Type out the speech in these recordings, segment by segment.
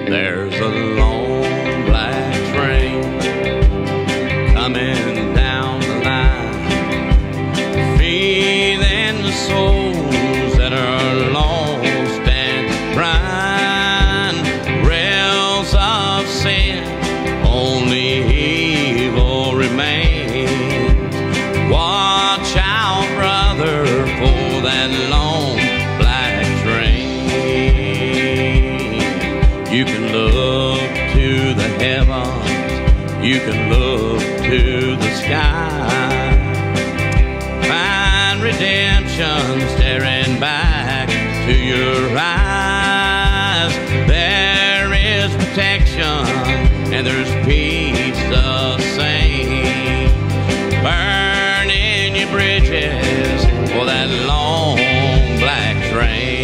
There's a long black train coming down the line, feeding the souls that are lost and blind. Rails of sin, only evil remains. Watch out, brother, for that long black train. You can look to the heavens, you can look to the sky, find redemption staring back to your eyes. There is protection and there's peace the same. Burning your bridges for that long black train.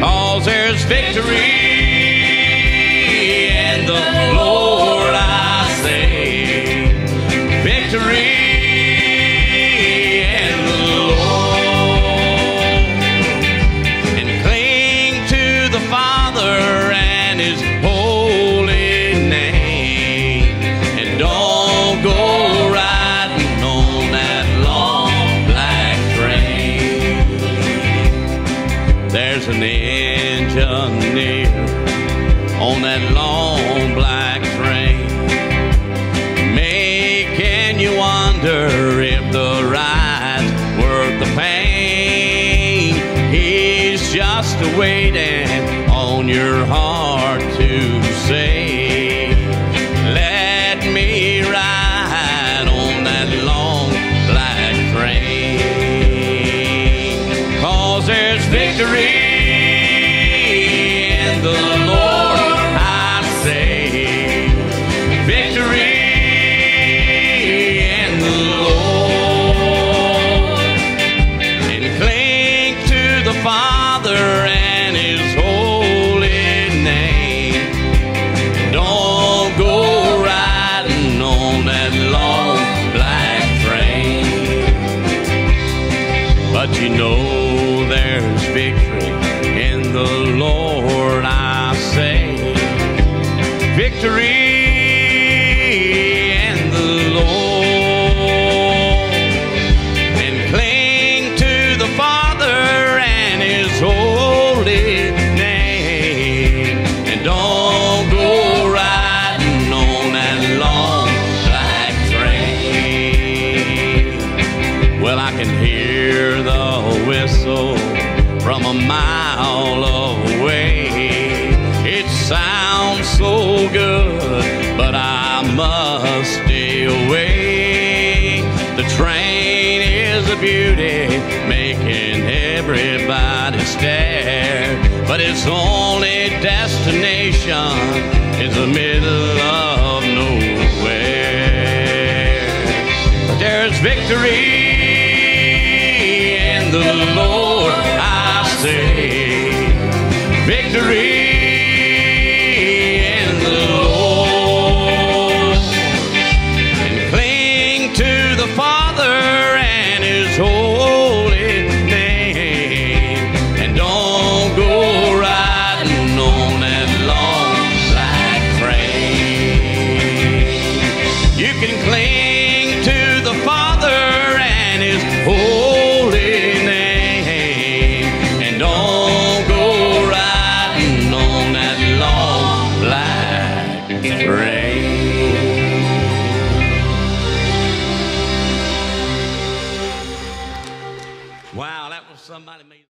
'Cause there's victory in the Lord, I say. Victory in the Lord. And cling to the Father and His holy name. And don't go riding on that long black train. There's an engineer on that long black train, making you wonder if the ride's worth the pain. He's just waiting on your heart to say, let me ride on that long black train. 'Cause there's victory in the Lord, I say. Victory in the Lord. And cling to the Father and His holy name. Don't go riding on that long black train. But you know there's victory in the Lord, I say. Victory in the Lord. And cling to the Father and His holy name. And don't go riding on that long black train. Well, I can hear the whistle from a mile away. It sounds so good, but I must stay away. The train is a beauty, making everybody stare, but its only destination is the middle of nowhere. But there's victory in the Lord, I say. Victory in the Lord. And cling to the Father and His holy name. And don't go riding on that long black train. You can cling to the Father and His holy name. And don't go riding on that long black train. Wow, that was somebody made.